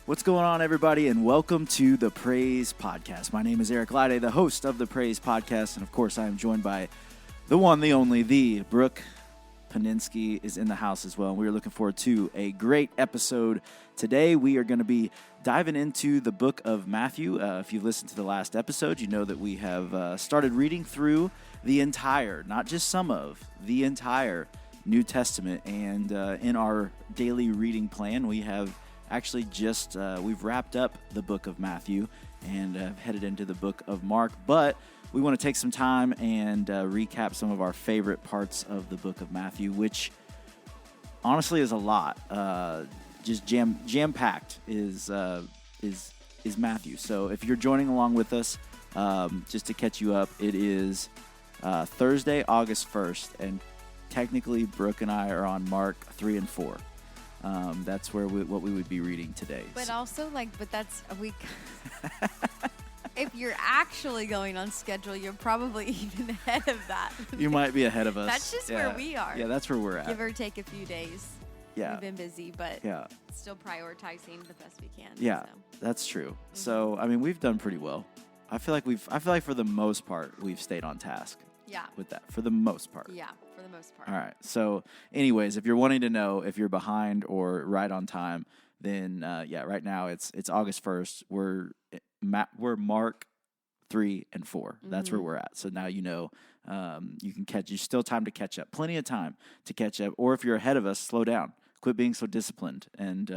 What's going on, everybody, and welcome to the Praise Podcast. My name is Eric Lade, the host of the Praise Podcast, and of course, I am joined by the one, the only, the Brooke Paninsky is in the house as well. And we are looking forward to a great episode. Today, we are going to be diving into the book of Matthew. If you've listened to the last episode, you know that we have started reading through the entire, not just some of, the entire New Testament. And in our daily reading plan, we have actually just, we've wrapped up the book of Matthew and headed into the book of Mark. But we want to take some time and recap some of our favorite parts of the book of Matthew, which honestly is a lot. Just jam-packed is Matthew. So if you're joining along with us, just to catch you up, it is Thursday, August 1st, and technically Brooke and I are on Mark 3 and 4. That's where what we would be reading today. But also, but that's a week. If you're actually going on schedule, you're probably even ahead of that. You might be ahead of us. That's just where we are. Yeah, that's where we're at. Give or take a few days. Yeah. We've been busy, but still prioritizing the best we can. Yeah, so. That's true. Mm-hmm. So, I mean, we've done pretty well. I feel like for the most part, we've stayed on task. Yeah. With that, for the most part. Yeah, for the most part. All right. So, anyways, if you're wanting to know if you're behind or right on time, then right now it's August 1st. We're Mark 3 and 4. That's where we're at. So now you know you can catch. You still time to catch up. Plenty of time to catch up. Or if you're ahead of us, slow down. Quit being so disciplined and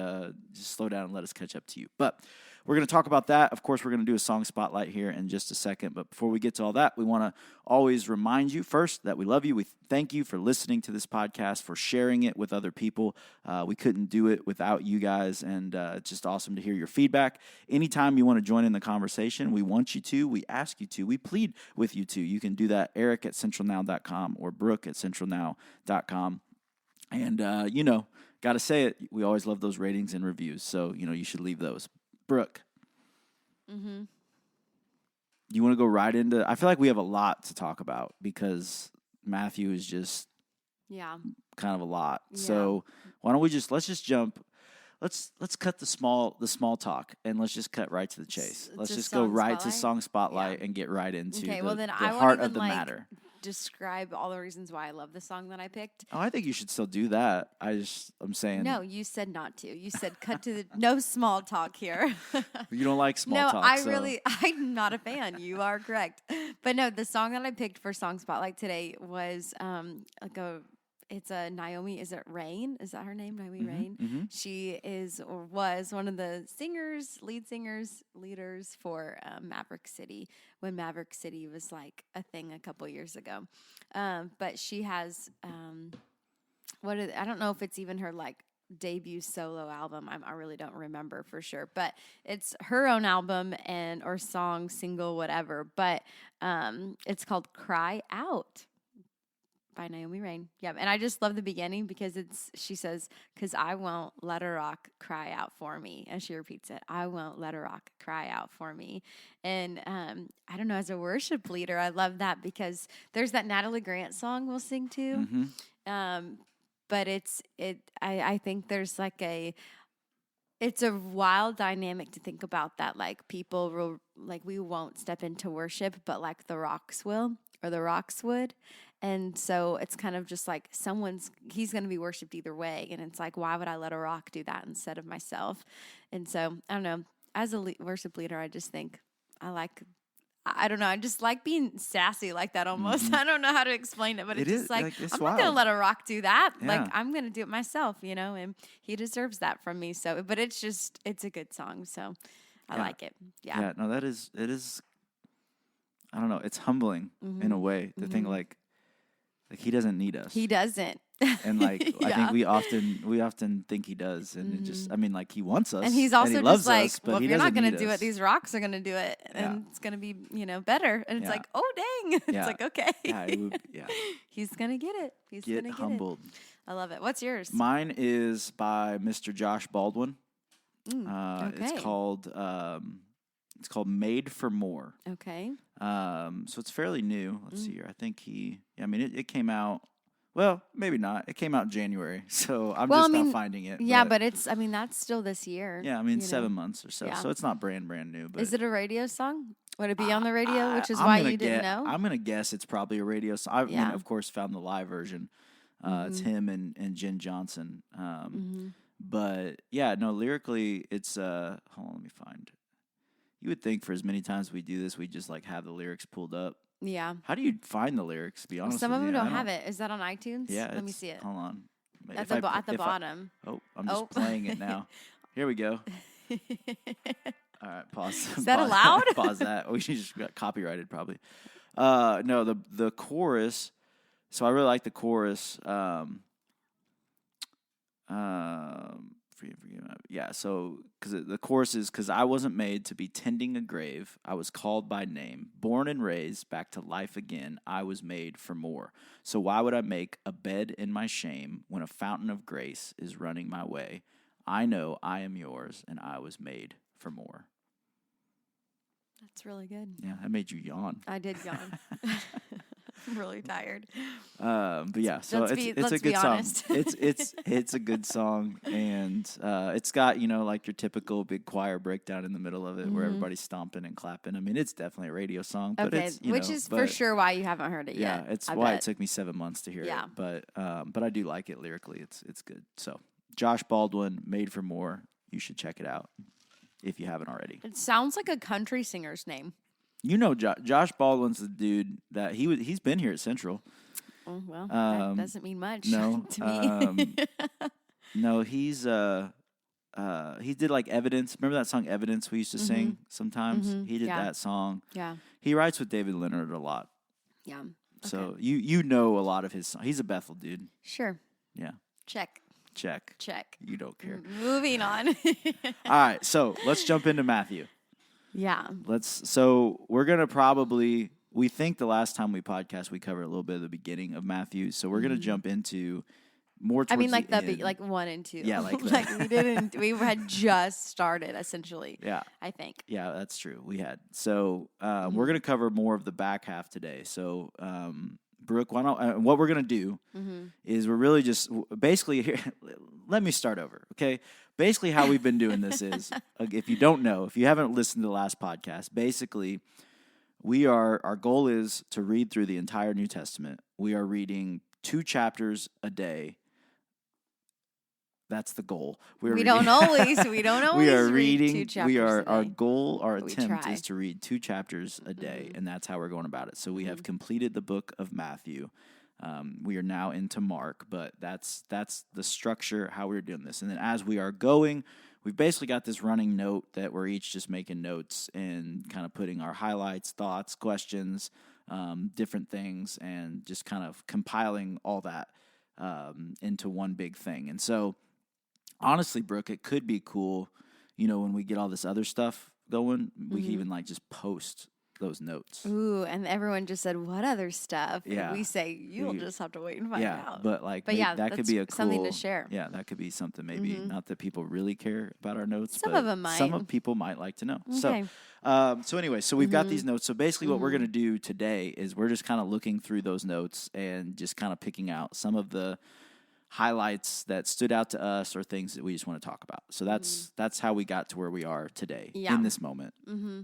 just slow down and let us catch up to you. But we're going to talk about that. Of course, we're going to do a song spotlight here in just a second. But before we get to all that, we want to always remind you first that we love you. We thank you for listening to this podcast, for sharing it with other people. We couldn't do it without you guys, and it's just awesome to hear your feedback. Anytime you want to join in the conversation, we want you to. We ask you to. We plead with you to. You can do that, eric@centralnow.com or brooke@centralnow.com. And, got to say it, we always love those ratings and reviews, so, you should leave those. Brooke. Mm-hmm. You want to go right into, I feel like we have a lot to talk about because Matthew is just kind of a lot. Yeah. So why don't we let's just jump, let's cut the small talk and let's just cut right to the chase. Let's just go right to song spotlight and get right into the heart of the matter. Describe all the reasons why I love the song that I picked. Oh, I think you should still do that. I'm saying. No, you said not to. You said cut to no small talk here. You don't like small talk. No, I'm not a fan. You are correct. But no, the song that I picked for Song Spotlight today was it's a Naomi, is it Rain? Is that her name? Naomi Rain? Mm-hmm. She was one of the leaders for Maverick City when Maverick City was like a thing a couple years ago. But she has, I don't know if it's even her like debut solo album. I really don't remember for sure, but it's her own album or song, single, whatever. But it's called Cry Out by Naomi Rain. Yeah, and I just love the beginning because she says, "'Cause I won't let a rock cry out for me," and she repeats it, "I won't let a rock cry out for me." And I don't know, as a worship leader, I love that because there's that Natalie Grant song we'll sing too. Mm-hmm. But I think there's it's a wild dynamic to think about that, like people will, like we won't step into worship, but like the rocks will, or the rocks would. And so it's kind of just like he's going to be worshiped either way. And it's like, why would I let a rock do that instead of myself? And so, I don't know, as a worship leader, I just think I just like being sassy like that almost. Mm-hmm. I don't know how to explain it, but it's just like I'm not going to let a rock do that. Yeah. Like, I'm going to do it myself, and he deserves that from me. So, but it's a good song. So I like it. Yeah. Yeah. No, it is, I don't know. It's humbling in a way to think like he doesn't need us. He doesn't. And I think we often think he does, and it just, he wants us, and he's also and he loves just like, us, but well, he if you're not going to do it, these rocks are going to do it, and it's going to be, better. And it's like, oh dang, it's like, okay, he's going to get it. He's going to get humbled. I love it. What's yours? Mine is by Mr. Josh Baldwin. Okay. It's called Made for More. Okay. So it's fairly new. Let's see here. I think it came out Well, maybe not. It came out in January, so I'm Well, just I mean, not finding it. yeah, but that's still this year. yeah, I mean, you 7 know? months or so. Yeah. So it's not brand new. But Is it a radio song? Would it be on the radio, which is I'm why gonna you didn't know? I'm gonna guess it's probably a radio song. I mean, Yeah. of course, found the live version. It's him and Jen Johnson. But yeah, no, lyrically, it's hold on, let me find. You would think for as many times we do this, we just like have the lyrics pulled up. Yeah. How do you find the lyrics? To be honest, Some with of them you? don't have it. Is that on iTunes? Yeah, Let me see it. Hold on. At the bottom. I'm just playing it now. Here we go. All right, pause. Is that allowed? Pause that. We just got copyrighted probably. No, the chorus. So I really like the chorus. Yeah. So because the chorus is, because I wasn't made to be tending a grave. I was called by name, born and raised back to life again. I was made for more. So why would I make a bed in my shame when a fountain of grace is running my way? I know I am yours, and I was made for more. That's really good. Yeah, that made you yawn. I did yawn. I'm really tired. But yeah, so it's a good song. It's a good song, and it's got, like your typical big choir breakdown in the middle of it, where everybody's stomping and clapping. I mean, it's definitely a radio song, but it's which is for sure why you haven't heard it yet. Yeah, it's why it took me 7 months to hear it. But I do like it lyrically. It's good. So Josh Baldwin, Made for More. You should check it out if you haven't already. It sounds like a country singer's name. Josh Baldwin's the dude that he's been here at Central. Oh, well, that doesn't mean much no, to me. No, he did like Evidence. Remember that song Evidence we used to sing sometimes? He did that song. Yeah. He writes with David Leonard a lot. Yeah. Okay. So you know a lot of his songs. He's a Bethel dude. Sure. Yeah. Check. You don't care. Moving on. All right, so let's jump into Matthew. Yeah. So we're going to we think the last time we podcast, we covered a little bit of the beginning of Matthew. So we're going to jump into more towards like the end. like 1 and 2. Yeah, like that. we had just started, essentially. Yeah. I think. Yeah, that's true. We had. So we're going to cover more of the back half today. So, Brooke, what we're going to do is we're really just basically here. Let me start over, okay? Basically, how we've been doing this is, if you don't know, if you haven't listened to the last podcast, basically, our goal is to read through the entire New Testament. We are reading 2 chapters a day. That's the goal. We don't always we are reading 2 chapters a day. Our goal, our But attempt is to read 2 chapters a day, and that's how we're going about it. So we have completed the book of Matthew. We are now into Mark, but that's the structure, how we're doing this. And then as we are going, we've basically got this running note that we're each just making notes and kind of putting our highlights, thoughts, questions, different things, and just kind of compiling all that into one big thing. And so, honestly, Brooke, it could be cool, when we get all this other stuff going, we can even just post those notes. Ooh, and everyone just said, what other stuff? Yeah. And we say, you'll just have to wait and find out. But that could be something to share. Yeah, that could be something maybe, not that people really care about our notes. Some but of them might. Some of people might like to know. Okay. So anyway, we've got these notes. So basically what we're going to do today is we're just kind of looking through those notes and just kind of picking out some of the highlights that stood out to us or things that we just want to talk about. So that's how we got to where we are today in this moment.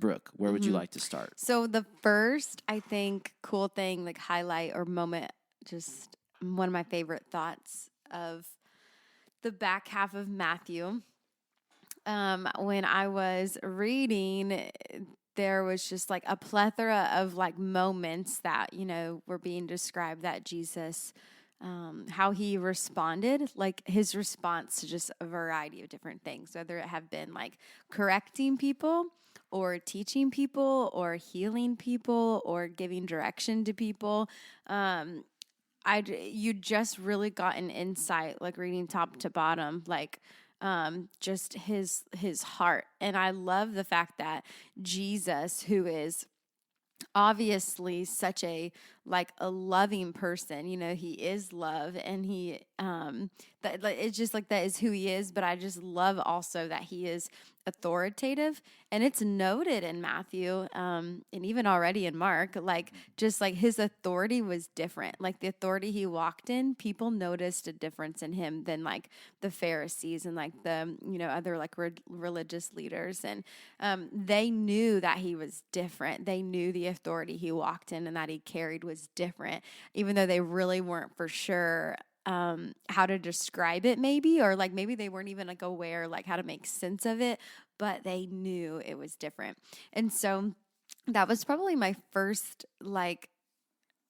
Brooke, where would you like to start? So the first, I think, cool thing, like highlight or moment, just one of my favorite thoughts of the back half of Matthew. When I was reading, there was just like a plethora of like moments that, were being described that Jesus how he responded, like his response to just a variety of different things, whether it have been like correcting people or teaching people or healing people or giving direction to people. You just really got an insight, like reading top to bottom, like just his heart. And I love the fact that Jesus, who is obviously such a loving person, he is love, and he that it's just like that is who he is. But I just love also that he is authoritative, and it's noted in Matthew, and even already in Mark, like just like his authority was different. Like the authority he walked in, people noticed a difference in him than like the Pharisees and like the, other like religious leaders. And they knew that he was different. They knew the authority he walked in and that he carried was different, even though they really weren't for sure how to describe it maybe, or like maybe they weren't even like aware like how to make sense of it, but they knew it was different. And so that was probably my first like,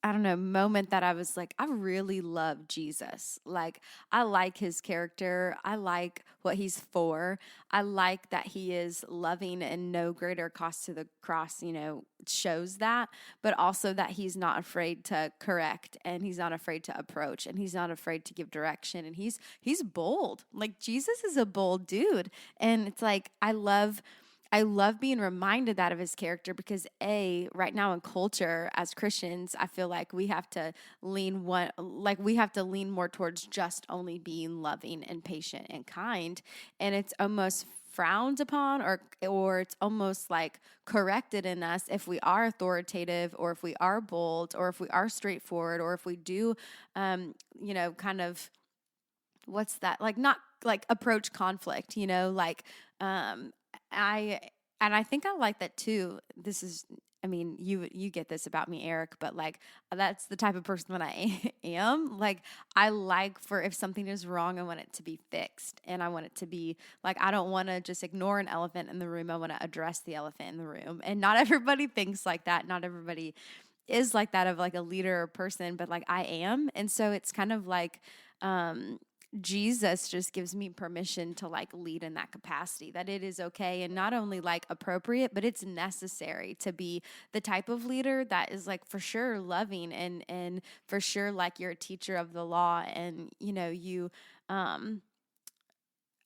I don't know, moment that I was like, I really love Jesus. Like, I like his character. I like what he's for. I like that he is loving and no greater cost to the cross, shows that, but also that he's not afraid to correct, and he's not afraid to approach, and he's not afraid to give direction, and he's bold. Like, Jesus is a bold dude. And it's like, I love being reminded that of his character, because right now in culture as Christians, I feel like we have to lean more towards just only being loving and patient and kind. And it's almost frowned upon, or it's almost like corrected in us if we are authoritative, or if we are bold, or if we are straightforward, or if we do, kind of, what's that? Like, not like approach conflict, I think I like that too. This is, you get this about me, Eric, but like, that's the type of person that I am. Like, I like for if something is wrong, I want it to be fixed, and I want it to be like, I don't want to just ignore an elephant in the room. I want to address the elephant in the room. And not everybody thinks like that. Not everybody is like that of like a leader or person, but like I am. And so it's kind of like, Jesus just gives me permission to like lead in that capacity, that it is okay and not only like appropriate, but it's necessary to be the type of leader that is like for sure loving, and for sure like you're a teacher of the law, and you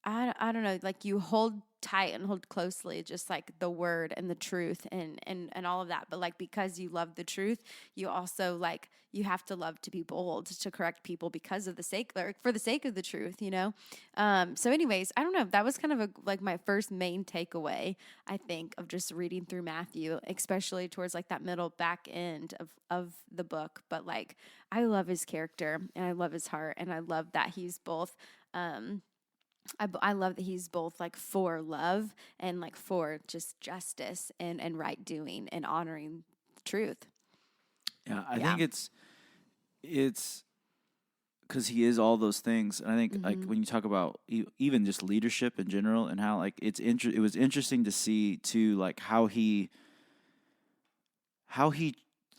I don't know, like you hold tight and hold closely just like the word and the truth and all of that. But like, because you love the truth, you also like, you have to love to be bold to correct people because of the sake, or for the sake of the truth, So anyways, I don't know, that was kind of like my first main takeaway, I think, of just reading through Matthew, especially towards like that middle back end of the book. But like, I love his character, and I love his heart, and I love that he's both, I love that he's both like for love and like for just justice and right doing and honoring truth. Yeah, I think it's because he is all those things. And I think like when you talk about even just leadership in general, and how like it was interesting to see too, like how he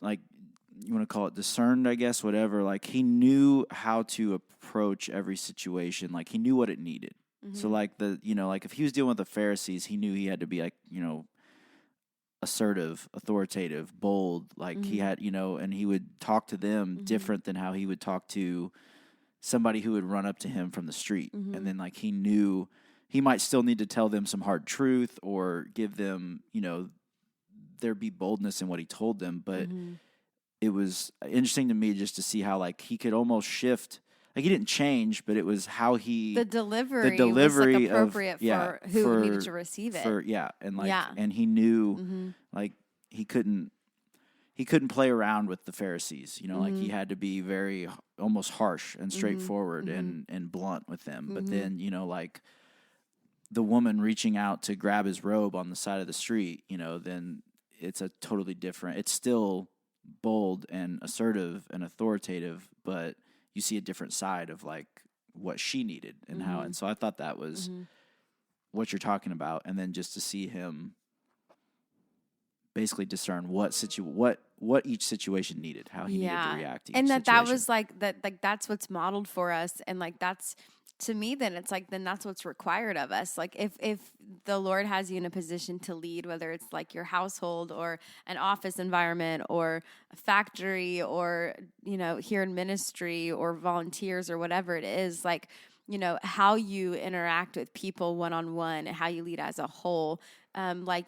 like, you want to call it discerned, I guess, whatever. Like, he knew how to approach every situation. Like, he knew what it needed. So like like if he was dealing with the Pharisees, he knew he had to be like, assertive, authoritative, bold. Like he had, and he would talk to them different than how he would talk to somebody who would run up to him from the street. And then like, he knew he might still need to tell them some hard truth, or give them, there'd be boldness in what he told them. But it was interesting to me just to see how like he could almost shift. Like, he didn't change, but it was how the delivery was like appropriate of, for who needed to receive it. And he knew like he couldn't play around with the Pharisees. Like, he had to be very almost harsh and straightforward and blunt with them. But then like the woman reaching out to grab his robe on the side of the street, then it's a totally different. It's still bold and assertive and authoritative, but you see a different side of like what she needed and how. And so I thought that was what you're talking about. And then just to see him basically discern what each situation needed, how he needed to react to each and situation. that was like that, like that's what's modeled for us. And like, that's, to me, then it's like, then that's what's required of us. Like, if the Lord has you in a position to lead, whether it's like your household or an office environment or a factory or, here in ministry or volunteers or whatever it is, like, how you interact with people one-on-one and how you lead as a whole. Like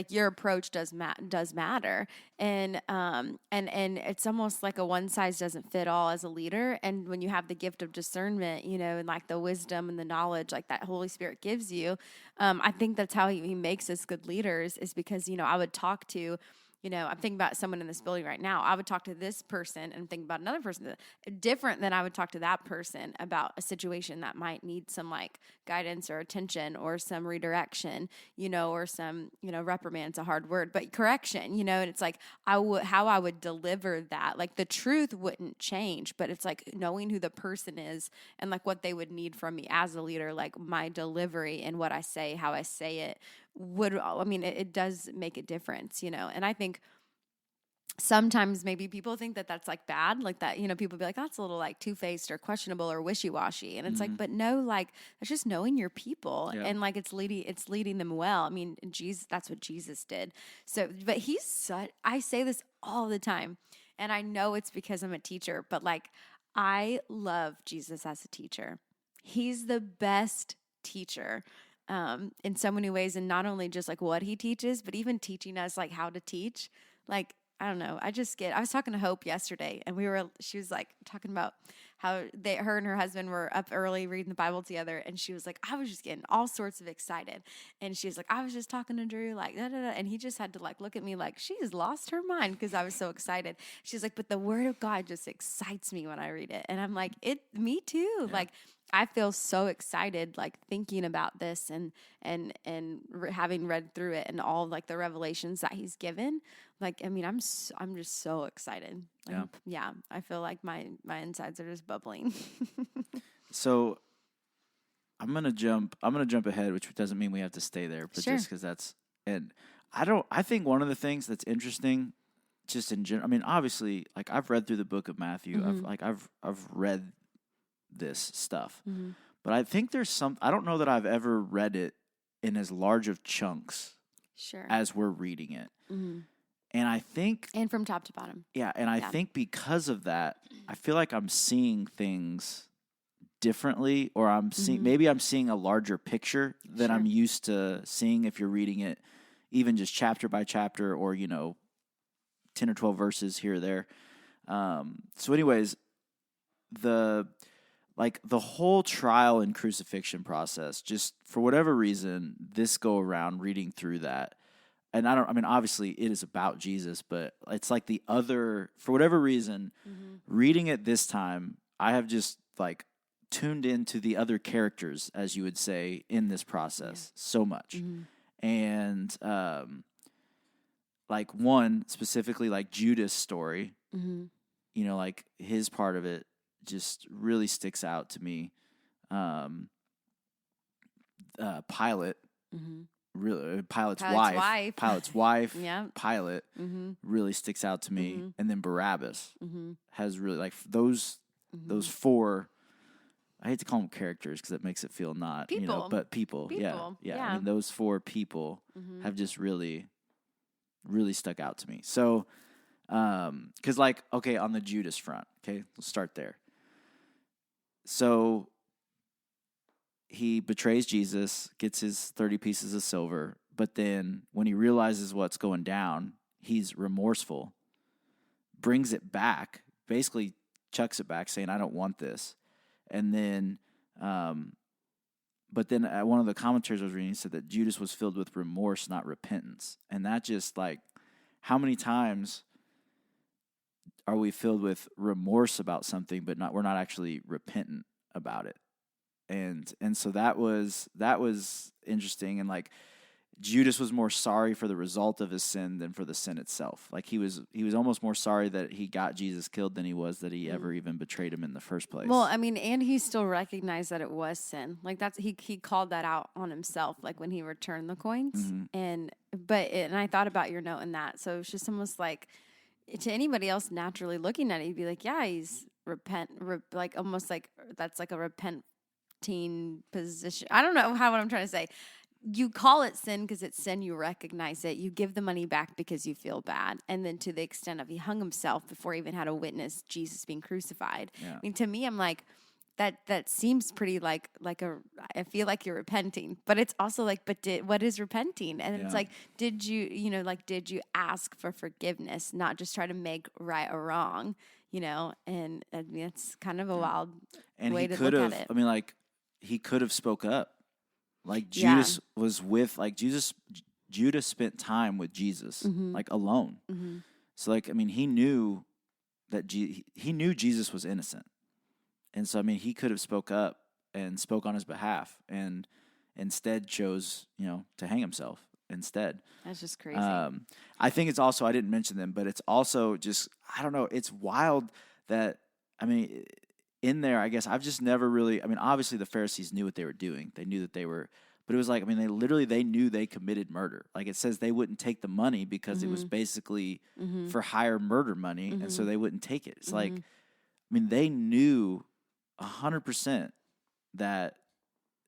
your approach does matter. And it's almost like a one size doesn't fit all as a leader. And when you have the gift of discernment, and like the wisdom and the knowledge, like that Holy Spirit gives you, I think that's how he makes us good leaders, is because, I would talk to, I'm thinking about someone in this building right now. I would talk to this person and think about another person different than I would talk to that person about a situation that might need some like guidance or attention or some redirection, or some, reprimand's a hard word, but correction, and it's like how I would deliver that. Like the truth wouldn't change, but it's like knowing who the person is and like what they would need from me as a leader, like my delivery and what I say, how I say it it does make a difference, and I think sometimes maybe people think that that's like bad, like that, people be like, that's a little like two-faced or questionable or wishy-washy. And it's like, but no, like that's just knowing your people and like it's leading them well. I mean, Jesus, that's what Jesus did. So, but I say this all the time, and I know it's because I'm a teacher, but like I love Jesus as a teacher. He's the best teacher. In so many ways, and not only just like what he teaches, but even teaching us like how to teach. Like, I don't know. I was talking to Hope yesterday, and she was like talking about how her and her husband were up early reading the Bible together. And she was like, I was just getting all sorts of excited. And she was like, I was just talking to Drew, like, da, da, da. And he just had to like look at me like she has lost her mind because I was so excited. She's like, but the word of God just excites me when I read it. And I'm like, me too. Yeah. Like, I feel so excited, like thinking about this and having read through it and all like the revelations that he's given. Like, I mean, I'm just so excited. Yeah. I feel like my insides are just bubbling. So I'm gonna jump ahead, which doesn't mean we have to stay there, but just because I think one of the things that's interesting, just in general. I mean, obviously, like I've read through the book of Matthew. Mm-hmm. I've read this stuff. Mm-hmm. But I think I don't know that I've ever read it in as large of chunks as we're reading it. Mm-hmm. And I think... And from top to bottom. Yeah, and I think because of that, I feel like I'm seeing things differently, or maybe I'm seeing a larger picture than I'm used to seeing if you're reading it even just chapter by chapter or, 10 or 12 verses here or there. So anyways, the whole trial and crucifixion process, just for whatever reason, this go around reading through that. And obviously it is about Jesus, but it's like for whatever reason, reading it this time, I have just like tuned into the other characters, as you would say, in this process so much. Mm-hmm. And, like one specifically, like Judas' story, like his part of it, just really sticks out to me. Pilate, really, Pilate's wife, yeah. Pilate, really sticks out to me, and then Barabbas has really like those four. I hate to call them characters because it makes it feel not people. But people. Yeah. I mean, those four people have just really, really stuck out to me. So, because like, okay, on the Judas front, okay, let's start there. So he betrays Jesus, gets his 30 pieces of silver, but then when he realizes what's going down, he's remorseful, brings it back, basically chucks it back saying, I don't want this. And then, but then one of the commentators I was reading said that Judas was filled with remorse, not repentance. And that just like, how many times are we filled with remorse about something, but we're not actually repentant about it? And so that was interesting. And like Judas was more sorry for the result of his sin than for the sin itself. Like he was almost more sorry that he got Jesus killed than he was that he ever even betrayed him in the first place. Well, I mean, and he still recognized that it was sin. Like he called that out on himself, like when he returned the coins. And I thought about your note in that. So it's just almost like to anybody else naturally looking at it, you'd be like, yeah, he's like almost like that's like a repenting position. I don't know what I'm trying to say. You call it sin because it's sin. You recognize it. You give the money back because you feel bad. And then to the extent of he hung himself before he even had to witness Jesus being crucified. Yeah. I mean, to me, I'm like, that seems pretty like I feel like you're repenting, but it's also like, but what is repenting? And it's like, did you ask for forgiveness, not just try to make right or wrong, And I mean, it's kind of a wild way to look at it. I mean, like, he could have spoke up. Like, Judas was with, like, Judas spent time with Jesus, like, alone. So, like, I mean, he knew that he knew Jesus was innocent. And so, I mean, he could have spoke up and spoke on his behalf, and instead chose, to hang himself instead. That's just crazy. I think it's also, I didn't mention them, but it's also just, I don't know, it's wild that, I mean, in there, I guess I've just never really, I mean, obviously the Pharisees knew what they were doing. They knew that they were, but it was like, I mean, they knew they committed murder. Like, it says they wouldn't take the money because it was basically for hire murder money, and so they wouldn't take it. It's like, I mean, they knew 100% that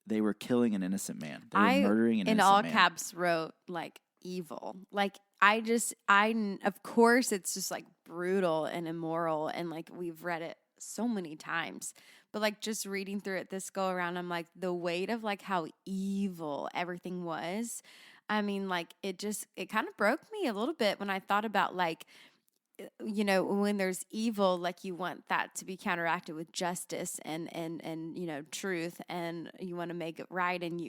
they were killing an innocent man. They were murdering an innocent man. In all caps wrote, like, evil. Like, of course it's just, like, brutal and immoral, and, like, we've read it so many times. But, like, just reading through it this go around, I'm like, the weight of, like, how evil everything was. I mean, like, it kind of broke me a little bit when I thought about, like, when there's evil, like, you want that to be counteracted with justice and truth, and you want to make it right, and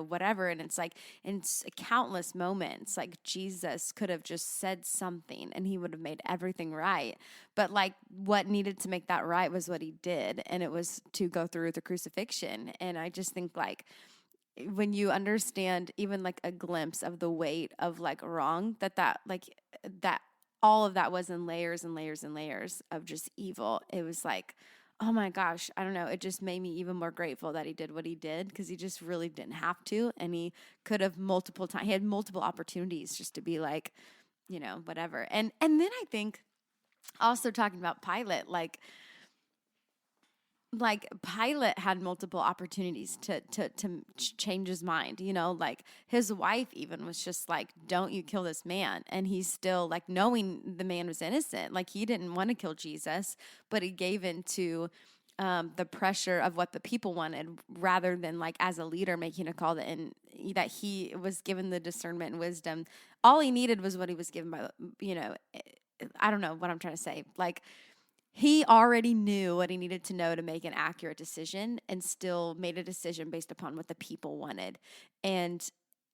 whatever. And it's like, in countless moments, like, Jesus could have just said something and he would have made everything right. But, like, what needed to make that right was what he did, and it was to go through the crucifixion. And I just think, like, when you understand even, like, a glimpse of the weight of, like, wrong, that all of that was in layers and layers and layers of just evil. It was like, oh my gosh, I don't know. It just made me even more grateful that he did what he did, because he just really didn't have to. And he could have multiple times, he had multiple opportunities just to be like, whatever. And then I think also talking about Pilate, like Pilate had multiple opportunities to change his mind, like his wife even was just like, don't you kill this man. And he's still, like, knowing the man was innocent. Like, he didn't want to kill Jesus, but he gave in to the pressure of what the people wanted, rather than, like, as a leader making a call that he was given the discernment and wisdom. All he needed was what he was given by, I don't know what I'm trying to say. Like, he already knew what he needed to know to make an accurate decision, and still made a decision based upon what the people wanted. And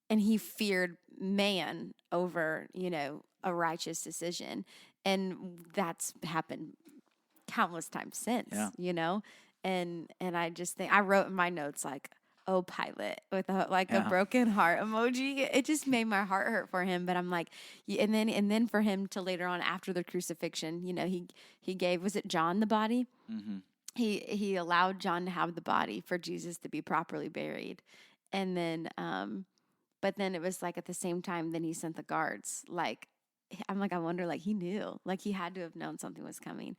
he feared man over, a righteous decision. And that's happened countless times since, And I just think, I wrote in my notes, like, oh, Pilate, with a broken heart emoji. It just made my heart hurt for him. But I'm like, and then for him to later on, after the crucifixion, he gave, was it John the body? Mm-hmm. He allowed John to have the body for Jesus to be properly buried. And then, but then it was like, at the same time, then he sent the guards. Like, I'm like, I wonder, like, he knew, like, he had to have known something was coming.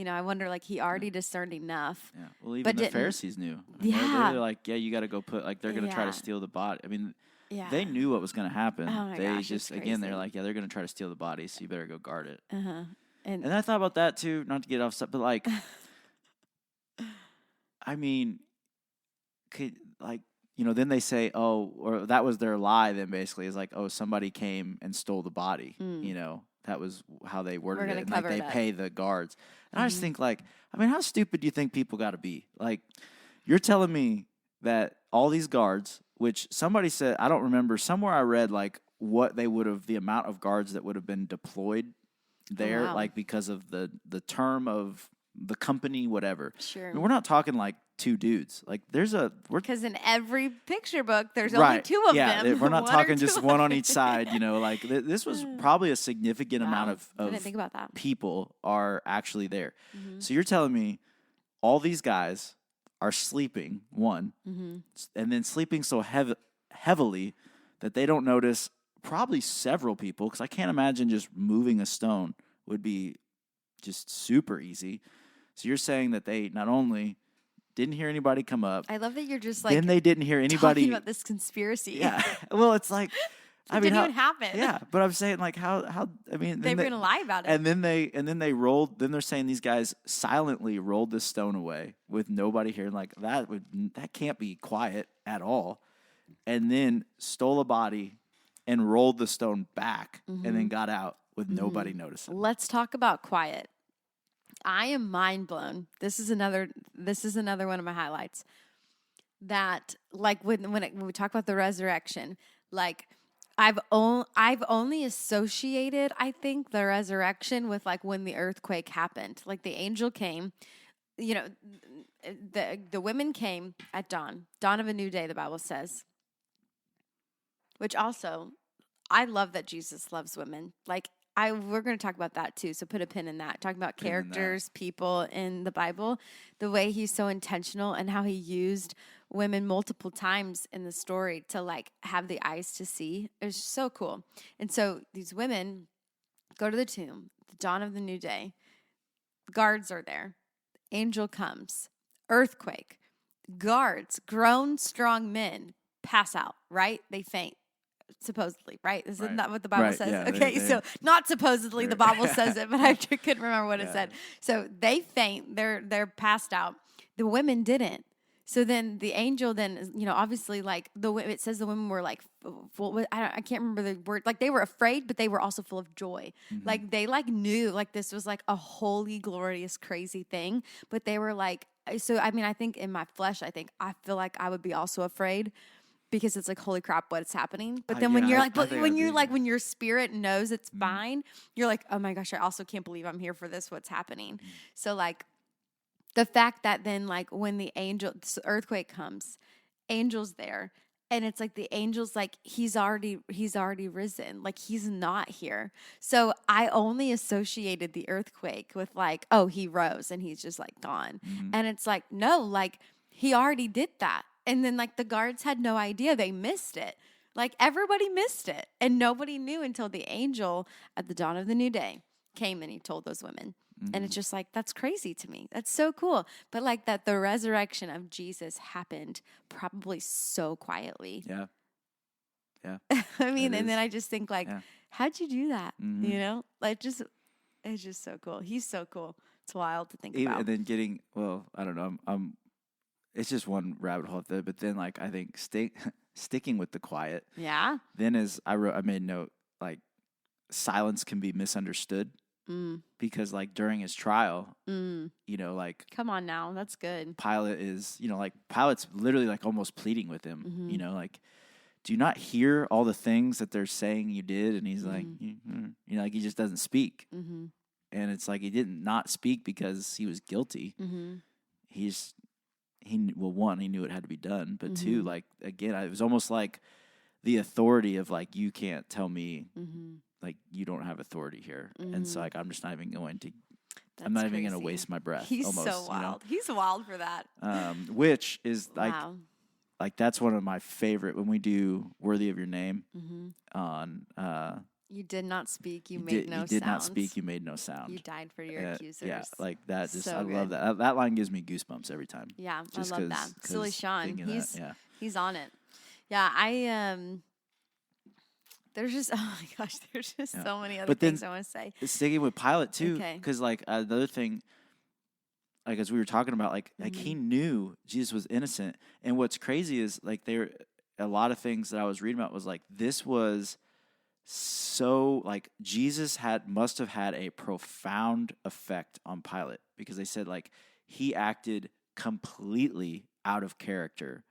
I wonder, like, he already discerned enough. Yeah. Well, even the Pharisees knew. I mean, they're like, yeah, you got to go put, like, they're going to try to steal the body. I mean, they knew what was going to happen. Oh my they gosh, just, again, they're like, yeah, they're going to try to steal the body, so you better go guard it. Uh-huh. And I thought about that too, not to get off stuff, but, like, I mean, then they say, oh, or that was their lie then, basically, is like, oh, somebody came and stole the body, That was how they worded it. And, like, they pay the guards. And I just think, like, I mean, how stupid do you think people got to be? Like, you're telling me that all these guards, which somebody said, I don't remember, somewhere I read, like, what they would have, the amount of guards that would have been deployed there, like, because of the term of the company, whatever. Sure. I mean, we're not talking, like, two dudes. Like, because in every picture book, there's only two of them. Yeah, we're not talking just one on each side, like, this was probably a significant amount of I didn't think about that. People are actually there. Mm-hmm. So you're telling me all these guys are sleeping, one, and then sleeping so heavily that they don't notice probably several people, because I can't imagine just moving a stone would be just super easy. So you're saying that they not only didn't hear anybody come up. I love that you're just, like, then they didn't hear anybody talking about this conspiracy. Yeah. Well, it's like, It didn't even happen. Yeah, but I'm saying like how I mean They were gonna lie about it. And then they rolled. Then they're saying these guys silently rolled this stone away with nobody hearing. Like that can't be quiet at all. And then stole a body and rolled the stone back, and then got out with nobody noticing. Let's talk about quiet. I am mind blown. This is another one of my highlights. That like when we talk about the resurrection, like I've only associated, I think, the resurrection with like when the earthquake happened. Like the angel came, you know, the women came at dawn of a new day, the Bible says. Which also, I love that Jesus loves women. Like we're going to talk about that too. So put a pin in that. Talking about characters, people in the Bible, the way he's so intentional and how he used women multiple times in the story to like have the eyes to see. It was so cool. And so these women go to the tomb, the dawn of the new day. Guards are there. Angel comes. Earthquake. Guards, grown, strong men, pass out, right? They faint. Supposedly, right? Isn't that what the Bible says? Yeah, okay, so not supposedly, the Bible says it, but I couldn't remember what it said. So they faint, they're passed out. The women didn't. So then the angel obviously like it says the women were like full, I can't remember the word, like they were afraid, but they were also full of joy. Mm-hmm. Like they like knew like this was like a holy, glorious, crazy thing, but they were like, so I mean, I think in my flesh, I feel like I would be also afraid. Because it's like, holy crap, what's happening? But then when you're like, when your spirit knows it's fine, you're like, oh my gosh, I also can't believe I'm here for this. What's happening? So like the fact that then like when the earthquake comes, angel's there. And it's like the angel's like, he's already risen. Like he's not here. So I only associated the earthquake with like, oh, he rose and he's just like gone. Mm-hmm. And it's like, no, like he already did that. And then, like, the guards had no idea. They missed it. Like, everybody missed it. And nobody knew until the angel at the dawn of the new day came and he told those women. Mm-hmm. And it's just like, that's crazy to me. That's so cool. But, like, that the resurrection of Jesus happened probably so quietly. Yeah. Yeah. I mean, and then I just think, like, how'd you do that? Mm-hmm. You know? Like, it's just so cool. He's so cool. It's wild to think about. And then I don't know, it's just one rabbit hole there, but then like I think sticking with the quiet. Yeah. Then I made note like silence can be misunderstood because like during his trial, like come on now, that's good. Pilate is like Pilate's literally like almost pleading with him, like do you not hear all the things that they're saying you did? And he's like, like he just doesn't speak, and it's like he didn't not speak because he was guilty. He knew it had to be done, but two, like, again, it was almost like the authority of, like, you can't tell me, like, you don't have authority here. And so, like, I'm just not even going to, I'm not even going to waste my breath. He's almost, so wild. He's wild for that. Which is, like, like, that's one of my favorite, when we do Worthy of Your Name on, you did not speak. You made no sound. You did not speak. You made no sound. You died for your accusers. Yeah, like that. Just so I love that. That line gives me goosebumps every time. Yeah, just I love that. Silly Sean. He's on it. Yeah, there's just oh my gosh, there's just so many other things I want to say. Sticking with Pilate too, because like the other thing, like as we were talking about, like he knew Jesus was innocent, and what's crazy is like a lot of things that I was reading about was like this was. So, like, Jesus must have had a profound effect on Pilate because they said, like, he acted completely out of character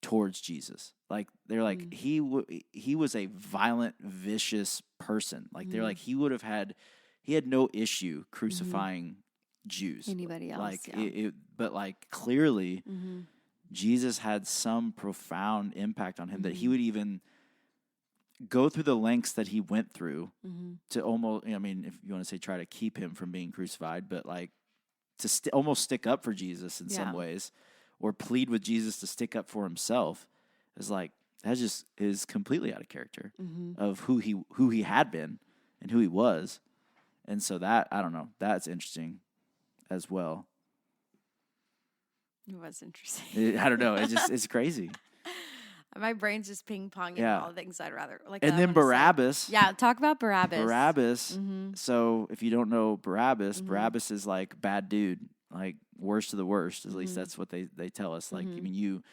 towards Jesus. Like, they're like, he was a violent, vicious person. Like, they're like, he had no issue crucifying Jews. Anybody else, like, but, like, clearly, Jesus had some profound impact on him that he would even go through the lengths that he went through to almost, I mean, if you want to say try to keep him from being crucified, but like to almost stick up for Jesus in some ways or plead with Jesus to stick up for himself is like, that just is completely out of character of who he had been and who he was. And so that, I don't know, that's interesting as well. It was interesting. I don't know. It's crazy. My brain's just ping ponging Yeah. all the things I'd rather like. And that I then wanna say. Barabbas. Yeah, talk about Barabbas. Barabbas. Mm-hmm. So if you don't know Barabbas, Mhm. Barabbas is like bad dude, like worst of the worst. At least Mhm. that's what they tell us. Like, I Mhm. mean, you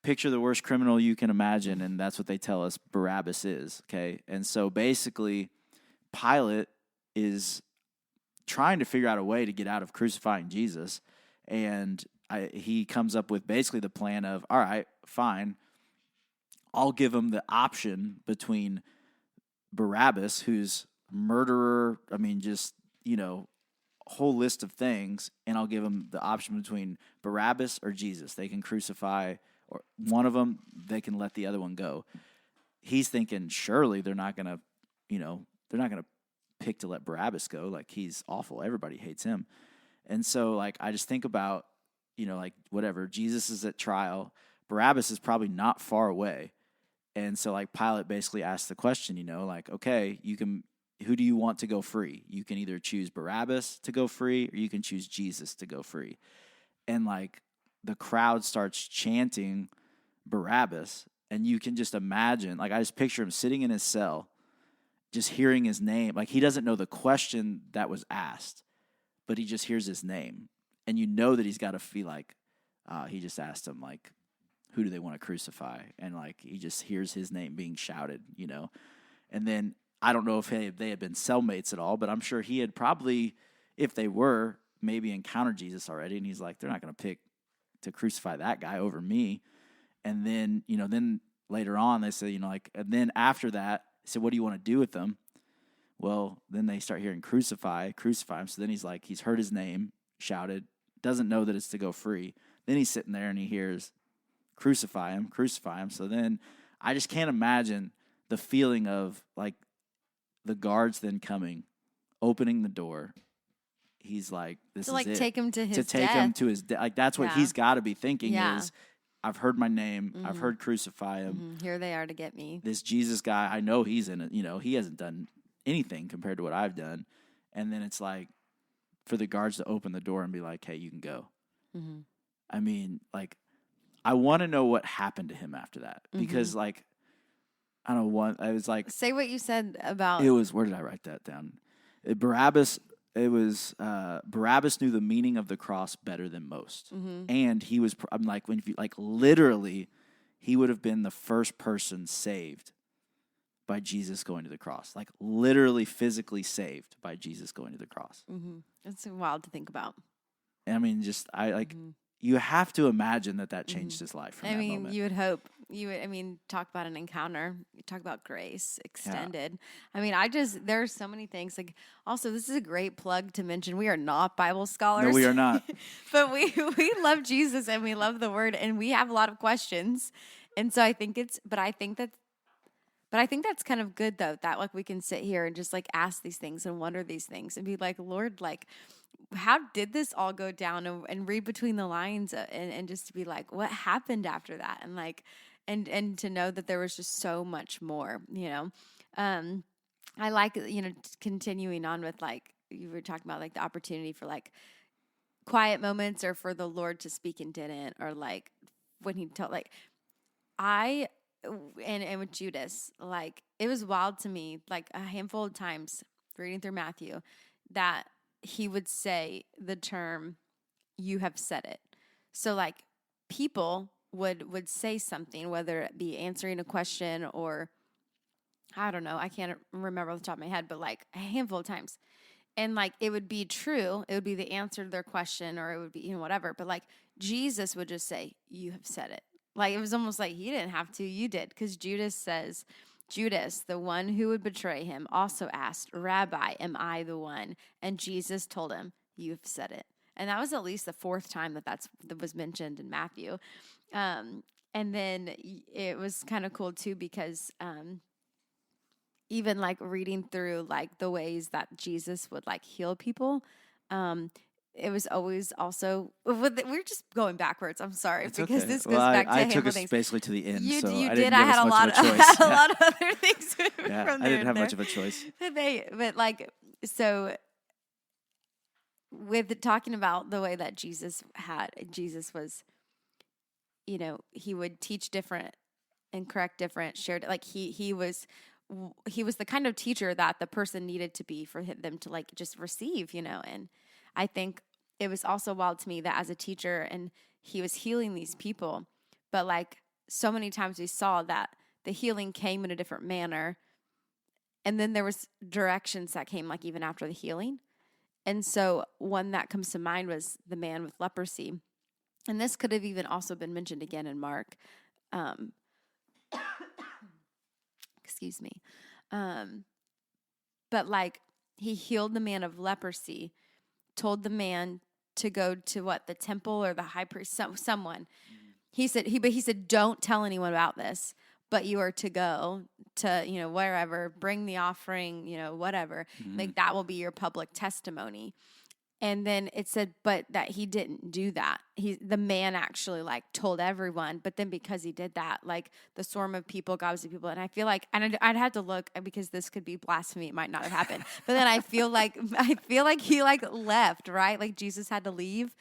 picture the worst criminal you can imagine, and that's what they tell us Barabbas is. Okay. And so basically, Pilate is trying to figure out a way to get out of crucifying Jesus. And he comes up with basically the plan of, all right, fine. I'll give him the option between Barabbas, who's murderer, I mean, just, whole list of things, and I'll give him the option between Barabbas or Jesus. They can crucify or one of them, they can let the other one go. He's thinking, surely they're not going to, they're not going to pick to let Barabbas go. Like, he's awful. Everybody hates him. And so, like, I just think about, like, whatever. Jesus is at trial. Barabbas is probably not far away. And so, like, Pilate basically asked the question, like, okay, who do you want to go free? You can either choose Barabbas to go free, or you can choose Jesus to go free. And, like, the crowd starts chanting Barabbas, and you can just imagine, like, I just picture him sitting in his cell, just hearing his name. Like, he doesn't know the question that was asked, but he just hears his name. And you know that he's got to feel like, he just asked him, like, who do they want to crucify? And, like, he just hears his name being shouted, And then I don't know if they had been cellmates at all, but I'm sure he had probably, if they were, maybe encountered Jesus already. And he's like, they're not going to pick to crucify that guy over me. And then, then later on they say, and then after that, they said, what do you want to do with them? Well, then they start hearing crucify him. So then he's heard his name shouted, doesn't know that it's to go free. Then he's sitting there and he hears, crucify him. So then I just can't imagine the feeling of, like, the guards then coming, opening the door. He's like, this To is like it. take him to his To take death. him to his death. Like, that's what Yeah. he's got to be thinking Yeah. is, I've heard my name. Mhm. I've heard crucify him. Mhm. Here they are to get me. This Jesus guy, I know he's in it. He hasn't done anything compared to what I've done. And then it's like, for the guards to open the door and be like, hey, you can go. Mhm. I mean, like, I want to know what happened to him after that. Because, like, I don't know, I was like, Say what you said about. it was, where did I write that down? Barabbas knew the meaning of the cross better than most. Mhm. And he was, I'm like, literally, he would have been the first person saved by Jesus going to the cross. Like, literally physically saved by Jesus going to the cross. Mhm. It's wild to think about. And I mean, you have to imagine that changed Mm-hmm. his life from I that mean, moment. you would hope. Talk about an encounter. You talk about grace extended. I mean, there are so many things. Like, also, this is a great plug to mention. We are not Bible scholars. No, we are not. But we love Jesus and we love the word and we have a lot of questions. And so I think that's kind of good though, that like we can sit here and just like ask these things and wonder these things and be like, Lord, like, how did this all go down, and read between the lines and just to be like, what happened after that? And like, and to know that there was just so much more, I like, continuing on with, like, you were talking about, like, the opportunity for like quiet moments or for the Lord to speak and didn't, or like when he told, like, and with Judas, like, it was wild to me, like a handful of times reading through Matthew, that he would say the term, you have said it. So like people would say something, whether it be answering a question or I don't know, I can't remember off the top of my head, but like a handful of times. And like it would be true, it would be the answer to their question, or it would be, whatever. But like Jesus would just say, you have said it. Like it was almost like he didn't have to, you did. Because Judas, the one who would betray him, also asked, Rabbi, am I the one? And Jesus told him, you've said it. And that was at least the fourth time that was mentioned in Matthew. And then it was kind of cool too, because even like reading through like the ways that Jesus would like heal people, it was always also, we're just going backwards. I'm sorry, It's because okay. this goes back to I handful took us things. basically to the end, You so I did. didn't I give had us a much lot of a choice. I had a lot of other things Yeah, from there. I didn't have much of a choice. But like, so with talking about the way that Jesus was, he would teach different and correct different, shared like he was the kind of teacher that the person needed to be for them to like just receive, and I think it was also wild to me that as a teacher and he was healing these people, but like so many times we saw that the healing came in a different manner, and then there was directions that came like even after the healing. And so one that comes to mind was the man with leprosy. And this could have even also been mentioned again in Mark. Excuse me. But like he healed the man of leprosy, told the man to go to the temple or the high priest, someone. He said, don't tell anyone about this, but you are to go to, wherever, bring the offering, whatever. Like that will be your public testimony. And then it said, but that he didn't do that. The man actually like told everyone, but then because he did that, like the swarm of people, gobs of people, and I feel like, and I'd have to look because this could be blasphemy. It might not have happened, but then I feel like he like left, right? Like Jesus had to leave.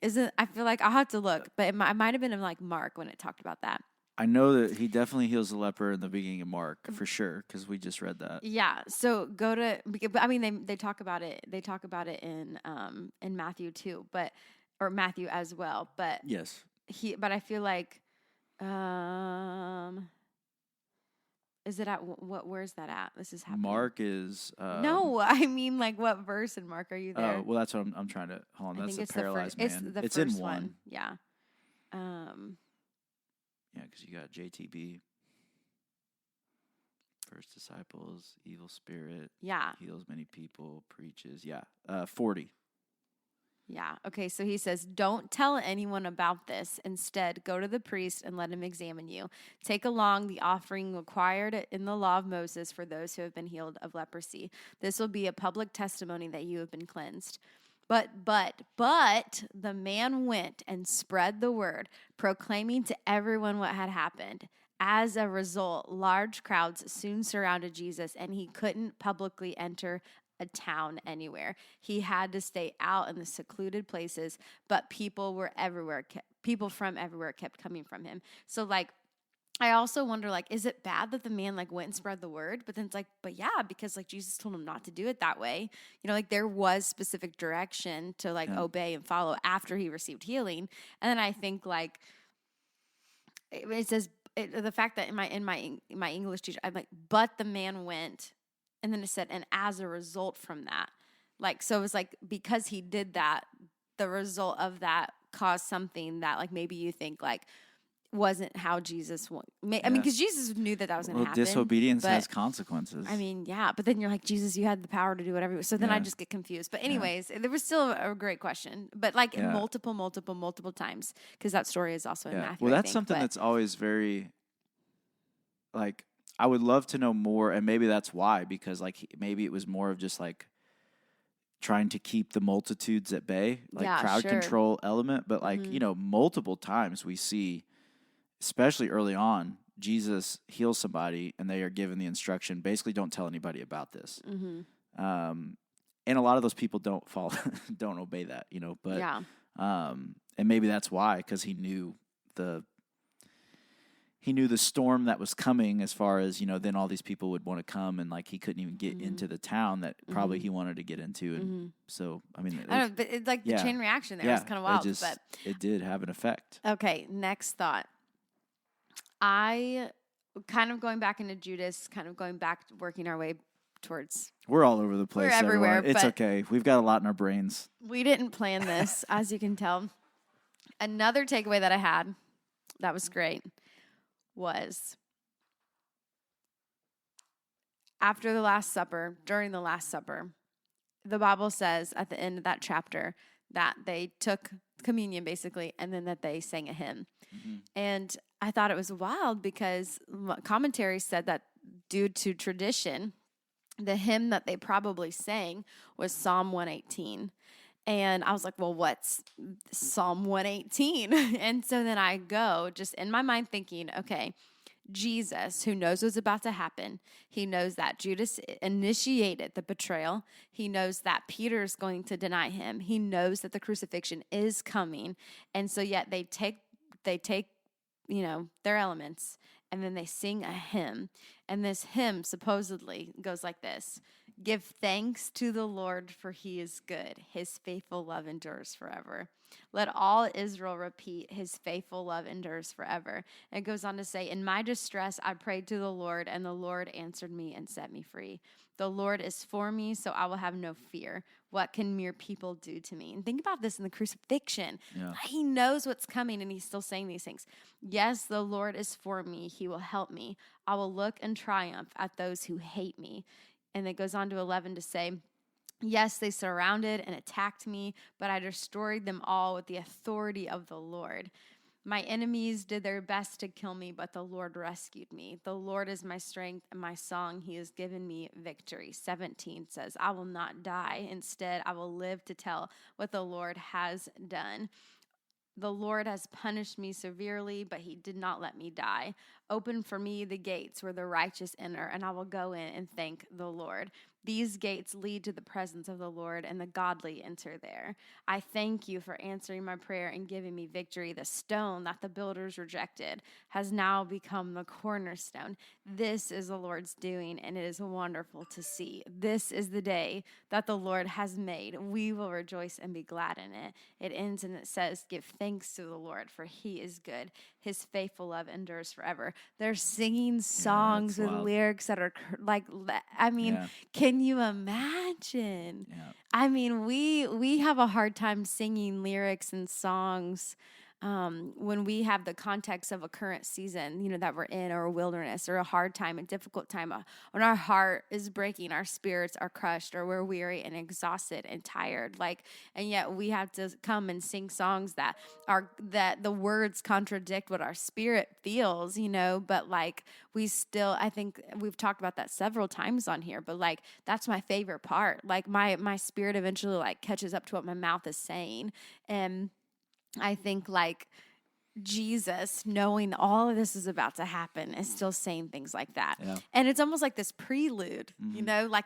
I feel like I'll have to look, but it might have been in like Mark when it talked about that. I know that he definitely heals the leper in the beginning of Mark for sure, because we just read that. Yeah. So go to, I mean, they talk about it. They talk about it in Matthew too, or Matthew as well. But yes, but I feel like, is it at where's that at? This is happening. Mark is. No, I mean like what verse in Mark are you there? Well, that's what I'm trying to. Hold on, that's the paralyzed man. It's in first one. Yeah. Yeah, because you got JTB, first disciples, evil spirit. Yeah. Heals many people, preaches. Yeah. 40. Yeah. Okay. So he says, don't tell anyone about this. Instead, go to the priest and let him examine you. Take along the offering required in the law of Moses for those who have been healed of leprosy. This will be a public testimony that you have been cleansed. But the man went and spread the word, proclaiming to everyone what had happened. As a result, large crowds soon surrounded Jesus, and he couldn't publicly enter a town anywhere. He had to stay out in the secluded places, but people were everywhere. People from everywhere kept coming from him. So like, I also wonder, like, is it bad that the man like went and spread the word? But then it's like, but yeah, because like Jesus told him not to do it that way. Like there was specific direction to like obey and follow after he received healing. And then I think like it says the fact that in my English teacher, I'm like, but the man went, and then it said, and as a result from that, like, so it was like because he did that, the result of that caused something that like maybe you think like wasn't how Jesus I mean, because Jesus knew that was going to happen. Disobedience has consequences. I mean, yeah, but then you're like, Jesus, you had the power to do whatever. So then I just get confused. But anyways, there was still a great question. But like multiple times, because that story is also in Matthew. Well, that's something that's always very, like, I would love to know more, and maybe that's why, because like maybe it was more of just like trying to keep the multitudes at bay, like crowd control element. But like, multiple times we see, especially early on, Jesus heals somebody and they are given the instruction, basically don't tell anybody about this. Mm-hmm. And a lot of those people don't don't obey that, but, and maybe that's why, because he knew the storm that was coming, as far as, then all these people would want to come, and like he couldn't even get into the town that probably he wanted to get into. And so, I mean, I don't know, but it's like the chain reaction there was kind of wild, but it did have an effect. Okay. Next thought. I kind of going back into Judas, kind of going back, working our way towards. We're all over the place. We're everywhere. It's okay. We've got a lot in our brains. We didn't plan this, as you can tell. Another takeaway that I had that was great was after the Last Supper, during the Last Supper, the Bible says at the end of that chapter that they took communion basically, and then that they sang a hymn. Mm-hmm. And I thought it was wild because commentary said that due to tradition, the hymn that they probably sang was Psalm 118. And I was like, well, what's Psalm 118? And so then I go just in my mind thinking, okay, Jesus, who knows what's about to happen. He knows that Judas initiated the betrayal. He knows that Peter's going to deny him. He knows that the crucifixion is coming. And so yet they take, their elements and then they sing a hymn. And this hymn supposedly goes like this: Give thanks to the Lord, for he is good. His faithful love endures forever. Let all Israel repeat, his faithful love endures forever. And it goes on to say, in my distress, I prayed to the Lord, and the Lord answered me and set me free. The Lord is for me, so I will have no fear. What can mere people do to me? And think about this in the crucifixion. Yeah. He knows what's coming, and he's still saying these things. Yes, the Lord is for me. He will help me. I will look and triumph at those who hate me. And it goes on to 11 to say, yes, they surrounded and attacked me, but I destroyed them all with the authority of the Lord. My enemies did their best to kill me, but the Lord rescued me. The Lord is my strength and my song. He has given me victory. 17 says, I will not die. Instead, I will live to tell what the Lord has done. The Lord has punished me severely, but he did not let me die. Open for me the gates where the righteous enter, and I will go in and thank the Lord. These gates lead to the presence of the Lord, and the godly enter there. I thank you for answering my prayer and giving me victory. The stone that the builders rejected has now become the cornerstone. This is the Lord's doing, and it is wonderful to see. This is the day that the Lord has made. We will rejoice and be glad in it. It ends and it says, give thanks to the Lord, for he is good. His faithful love endures forever. They're singing songs with wild. lyrics that are can you imagine? Yeah. I mean, we have a hard time singing lyrics and songs when we have the context of a current season, that we're in, or a wilderness, or a hard time, a difficult time, when our heart is breaking, our spirits are crushed, or we're weary and exhausted and tired. And yet we have to come and sing songs that the words contradict what our spirit feels, but we still, I think we've talked about that several times on here, but that's my favorite part. My spirit eventually catches up to what my mouth is saying. And I think Jesus, knowing all of this is about to happen, is still saying things like that. Yeah. And it's almost like this prelude,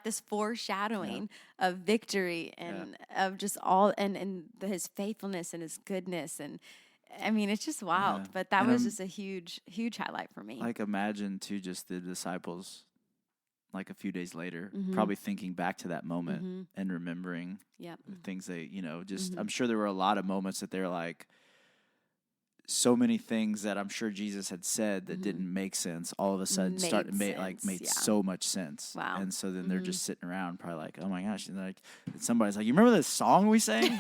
this foreshadowing of victory and of just all, and his faithfulness and his goodness. And I mean, it's just wild, but that was just a huge, huge highlight for me. Imagine too, just the disciples, a few days later, probably thinking back to that moment and remembering things they, I'm sure there were a lot of moments that they're so many things that I'm sure Jesus had said that didn't make sense all of a sudden made so much sense. Wow. And so then they're just sitting around probably oh my gosh. And somebody's you remember this song we sang?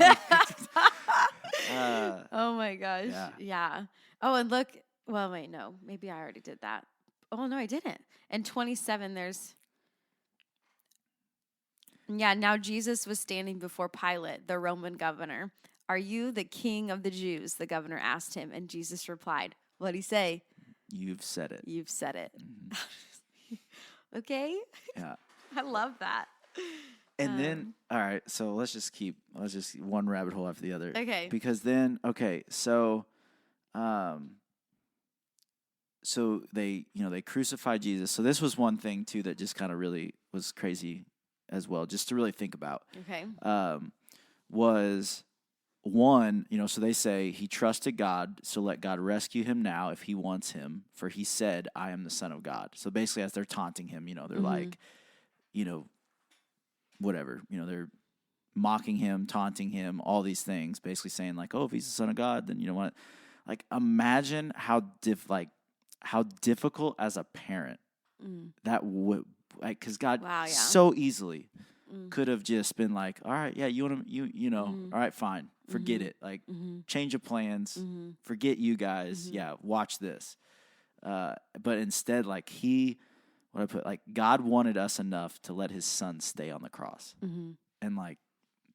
Oh my gosh. Yeah. Oh, and look, well, wait, no, maybe I already did that. Oh no, I didn't. And 27, now Jesus was standing before Pilate, the Roman governor. Are you the king of the Jews? The governor asked him, and Jesus replied, what'd he say? You've said it. You've said it. Okay? Yeah. I love that. And then, all right, so let's just one rabbit hole after the other. Okay. Because then, so they crucified Jesus. So this was one thing too that just kind of really was crazy as well, just to really think about. Okay. Was one, so they say he trusted God, so let God rescue him now if he wants him, for he said, I am the Son of God. So basically, as they're taunting him, they're whatever, they're mocking him, taunting him, all these things, basically saying if he's the Son of God, then you don't want it. Imagine how difficult as a parent that would, because God so easily could have just been all right, yeah, you want to, all right, fine, forget it, change of plans, forget you guys, watch this. But instead, God wanted us enough to let his son stay on the cross. And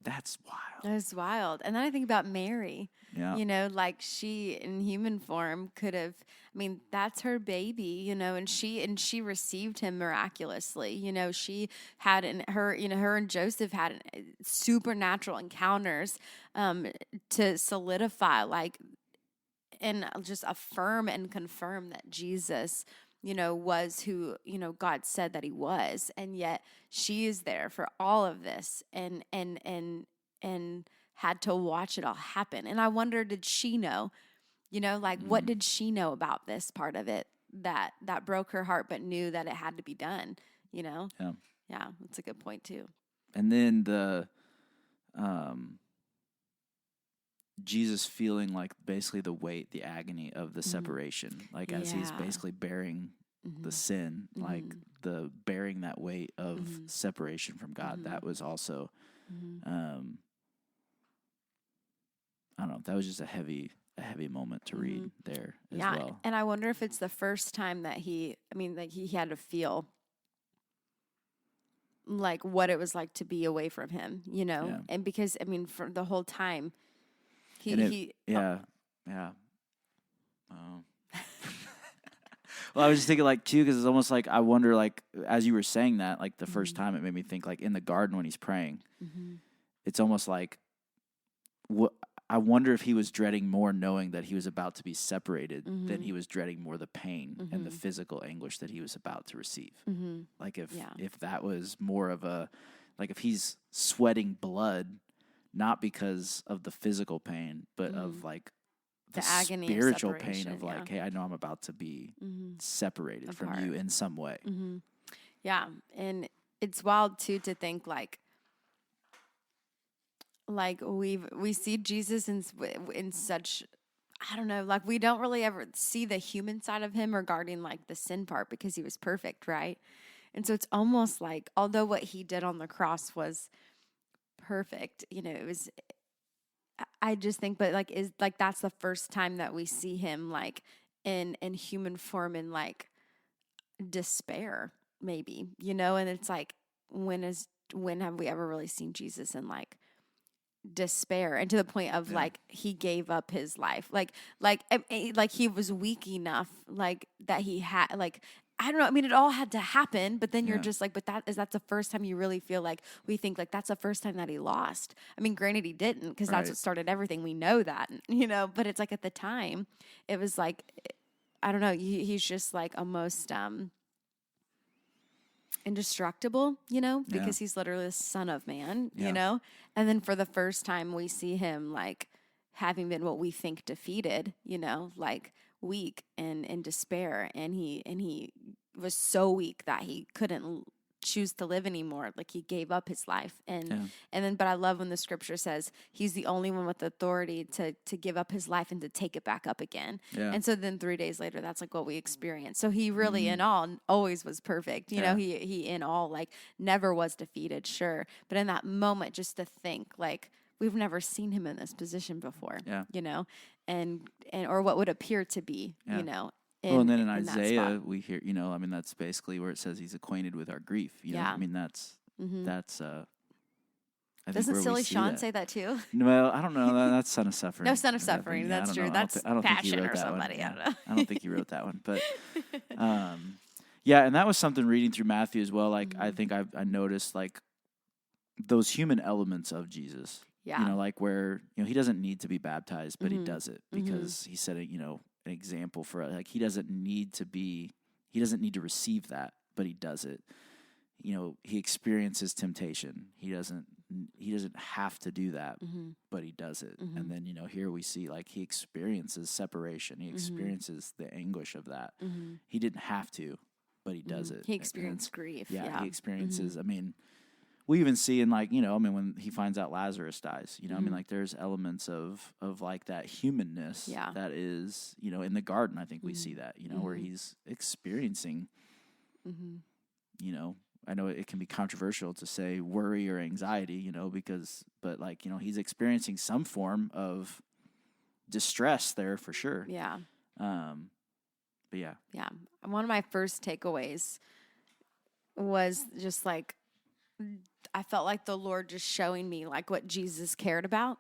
that's wild. That's wild. And then I think about Mary. Yeah. She in human form could have, that's her baby, and she received him miraculously. She had her and Joseph had supernatural encounters to solidify and just affirm and confirm that Jesus was who, God said that he was. And yet she is there for all of this and had to watch it all happen. And I wonder, did she know, what did she know about this part of it that broke her heart, but knew that it had to be done, you know? Yeah. Yeah, that's a good point too. And then the Jesus feeling like basically the weight, the agony of the separation, like as he's basically bearing the sin, like the bearing that weight of separation from God. That was also, I don't know, that was just a heavy moment to read there as well. And I wonder if it's the first time that he had to feel like what it was like to be away from him, you know? Yeah. And because, I mean, for the whole time, yeah. Well, I was just thinking, like, too, because it's almost like I wonder, like, as you were saying that, like, the first time it made me think, like, in the garden when he's praying, it's almost like, I wonder if he was dreading more knowing that he was about to be separated than he was dreading more the pain and the physical anguish that he was about to receive. Like, if that was more of a, like, if he's sweating blood, not because of the physical pain, but of, like, the agony, spiritual pain of like, hey, I know I'm about to be separated Apart. from you in some way. Yeah, and it's wild too to think like we see Jesus in such, I don't know, like we don't really ever see the human side of him regarding like the sin part because he was perfect, right? And so it's almost like, although what he did on the cross was perfect, you know, it was. I just think, but like, is like that's the first time that we see him like in human form in like despair, maybe, you know. And it's like, when have we ever really seen Jesus in like despair, and to the point of like he gave up his life, like he was weak enough, like that he had like. I don't know. I mean, it all had to happen, but then you're just like, but that's the first time you really feel like we think like that's the first time that he lost. I mean, granted, he didn't, because that's what started everything. We know that, you know, but it's like at the time, it was like, I don't know. He's just like almost indestructible, you know, because he's literally the Son of Man, you know. And then for the first time, we see him like having been what we think defeated, you know, like weak and in despair, and he was so weak that he couldn't choose to live anymore. Like he gave up his life, and then, but I love when the scripture says he's the only one with authority to give up his life and to take it back up again. And so then 3 days later, that's like what we experience. So he really in all always was perfect. You know, he in all like never was defeated, sure. But in that moment, just to think like, we've never seen him in this position before, you know, and or what would appear to be, you know. And then in Isaiah, we hear, you know, I mean, that's basically where it says he's acquainted with our grief. You know, I mean, that's I Doesn't Silly Sean say that too? No, I don't know. That's Son of Suffering. No, Son of Suffering. That's true. That's Passion or somebody. I don't know. I don't think he wrote that one, but yeah, and that was something reading through Matthew as well. Like I think I noticed like those human elements of Jesus. You know, like where, you know, he doesn't need to be baptized, but he does it because he set you know, an example for us. Like he doesn't need to receive that, but he does it. You know, he experiences temptation. He doesn't have to do that, but he does it. And then, you know, here we see like he experiences separation. He experiences the anguish of that. He didn't have to, but he does it. He experienced grief. He experiences, I mean, we even see in like, you know, I mean, when he finds out Lazarus dies, you know, I mean, like there's elements of like that humanness that is, you know, in the garden, I think we see that, you know, where he's experiencing, you know, I know it can be controversial to say worry or anxiety, you know, but like, you know, he's experiencing some form of distress there for sure. But yeah. One of my first takeaways was just like, I felt like the Lord just showing me like what Jesus cared about.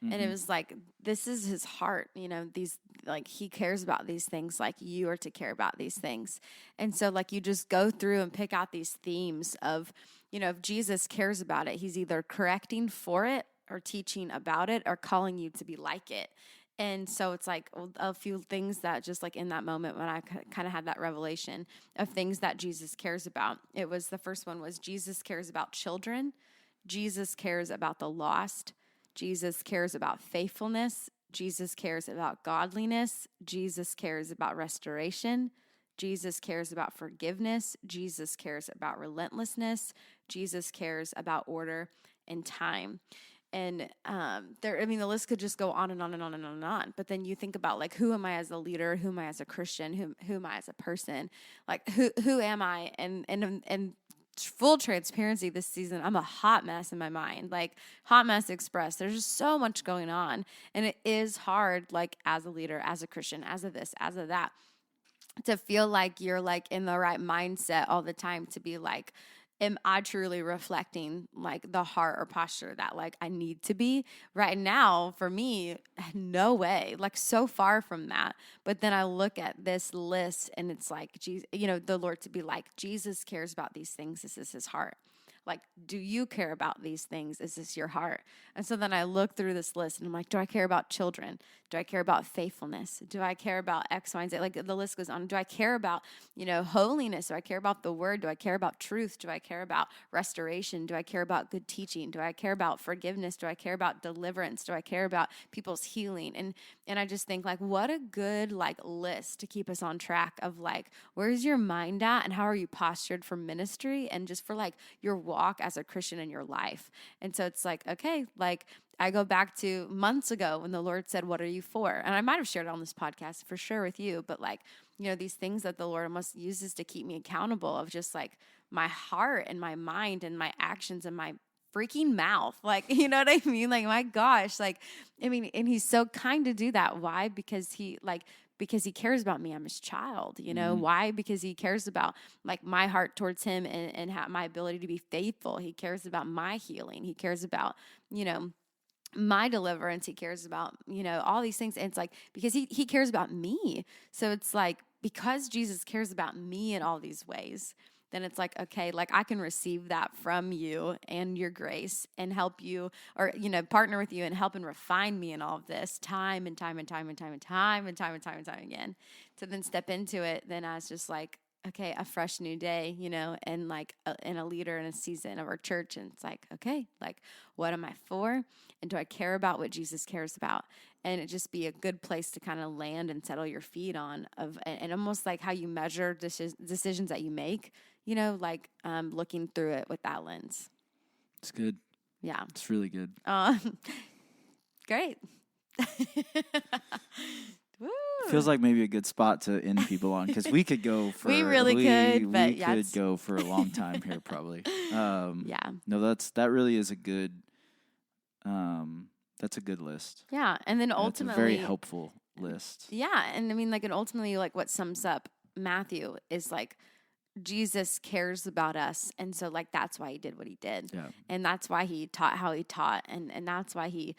And it was like, this is his heart, you know, these, like, he cares about these things like you are to care about these things. And so like, you just go through and pick out these themes of, you know, if Jesus cares about it, he's either correcting for it or teaching about it or calling you to be like it. And so it's like a few things that just like in that moment when I kind of had that revelation of things that Jesus cares about. It was, the first one was Jesus cares about children. Jesus cares about the lost. Jesus cares about faithfulness. Jesus cares about godliness. Jesus cares about restoration. Jesus cares about forgiveness. Jesus cares about relentlessness. Jesus cares about order and time. And the list could just go on and on and on and on and on. But then you think about, like, who am I as a leader? Who am I as a Christian? Who am I as a person? Like, who am I? And full transparency, this season, I'm a hot mess in my mind, like hot mess express. There's just so much going on. And it is hard, like, as a leader, as a Christian, as a this, as a that, to feel like you're, like, in the right mindset all the time to be like, am I truly reflecting, like, the heart or posture that, like, I need to be right now? For me, no way, like, so far from that. But then I look at this list and it's like, Jesus, the Lord to be like, Jesus cares about these things. This is his heart. Like, do you care about these things? Is this your heart? And so then I look through this list and I'm like, do I care about children? Do I care about faithfulness? Do I care about X, Y, and Z? Like, the list goes on. Do I care about, holiness? Do I care about the word? Do I care about truth? Do I care about restoration? Do I care about good teaching? Do I care about forgiveness? Do I care about deliverance? Do I care about people's healing? And I just think, like, what a good, like, list to keep us on track of, like, where's your mind at and how are you postured for ministry and just for, like, your walk as a Christian in your life. And so it's like, okay, like, I go back to months ago when the Lord said, what are you for? And I might have shared it on this podcast for sure with you, but, like, these things that the Lord almost uses to keep me accountable of just, like, my heart and my mind and my actions and my freaking mouth. Like, you know what I mean? Like, my gosh, like, I mean, and he's so kind to do that. Why? Because he cares about me. I'm his child, Why? Because he cares about, like, my heart towards him and my ability to be faithful. He cares about my healing. He cares about, my deliverance. He cares about, all these things. And it's like, because he cares about me. So it's like, because Jesus cares about me in all these ways, then it's like, okay, like, I can receive that from you and your grace and help you, or, partner with you and help and refine me in all of this time and time and time and time and time and time and time and time again, to then step into it then as just like, okay, a fresh new day, and like in a leader in a season of our church. And it's like, okay, like, what am I for? And do I care about what Jesus cares about? And it just be a good place to kind of land and settle your feet on, and almost like how you measure decisions that you make, like, looking through it with that lens. It's good. Yeah. It's really good. Great. Woo. Feels like maybe a good spot to end people on, because we could go for we could go for a long time here probably. Yeah. No, that really is a good that's a good list. Yeah, and then ultimately, it's a very helpful list. Yeah, and I mean, like, and ultimately, like, what sums up Matthew is, like, Jesus cares about us, and so, like, that's why he did what he did, and that's why he taught how he taught, and that's why he,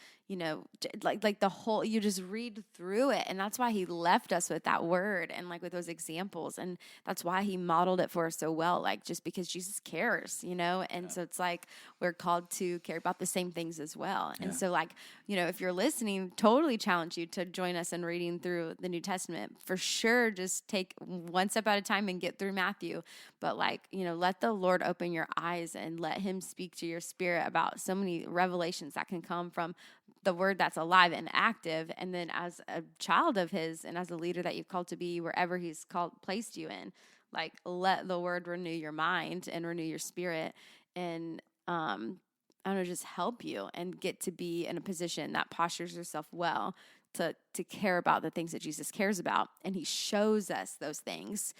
like the whole, you just read through it, and that's why he left us with that word and, like, with those examples, and that's why he modeled it for us so well, like, just because Jesus cares, and so it's like we're called to care about the same things as well, and so, like, if you're listening, totally challenge you to join us in reading through the New Testament for sure. Just take one step at a time and get through Matthew. But, like, let the Lord open your eyes and let him speak to your spirit about so many revelations that can come from the word that's alive and active. And then as a child of his and as a leader that you've called to be wherever he's placed you in, like, let the word renew your mind and renew your spirit. And, I don't know, just help you and get to be in a position that postures yourself well to care about the things that Jesus cares about. And he shows us those things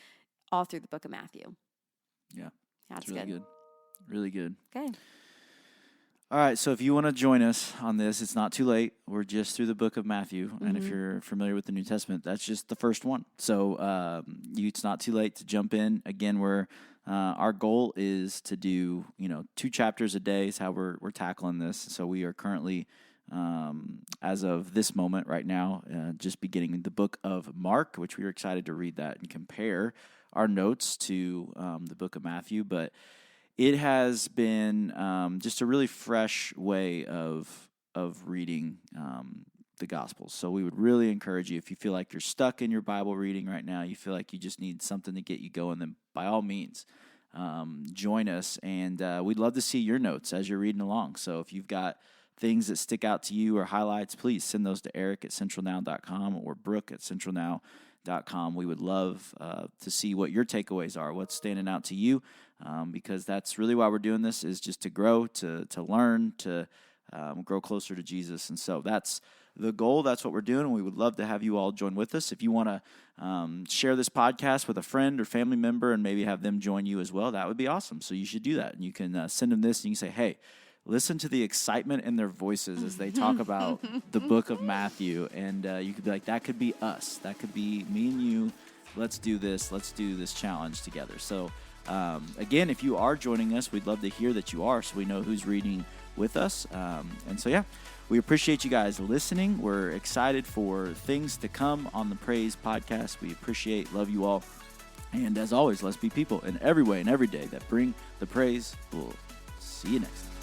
all through the book of Matthew. Yeah. That's really good. Really good. Okay. All right, so if you want to join us on this, it's not too late. We're just through the book of Matthew, and if you're familiar with the New Testament, that's just the first one. So it's not too late to jump in. Again, our goal is to do 2 chapters a day is how we're tackling this. So we are currently, as of this moment right now, just beginning the book of Mark, which we are excited to read that and compare our notes to the book of Matthew, but it has been just a really fresh way of reading the Gospels. So we would really encourage you, if you feel like you're stuck in your Bible reading right now, you feel like you just need something to get you going, then by all means, join us. And we'd love to see your notes as you're reading along. So if you've got things that stick out to you or highlights, please send those to Eric at centralnow.com or Brooke at centralnow.com. praisepodcast@gmail.com. We would love to see what your takeaways are, what's standing out to you, because that's really why we're doing this, is just to grow, to learn, to grow closer to Jesus. And so that's the goal. That's what we're doing. And we would love to have you all join with us. If you want to share this podcast with a friend or family member and maybe have them join you as well, that would be awesome. So you should do that. And you can send them this and you can say, hey, listen to the excitement in their voices as they talk about the book of Matthew. And you could be like, that could be us. That could be me and you. Let's do this. Let's do this challenge together. So again, if you are joining us, we'd love to hear that you are, so we know who's reading with us. And so, yeah, we appreciate you guys listening. We're excited for things to come on the Praise Podcast. We love you all. And as always, let's be people in every way and every day that bring the praise. We'll see you next time.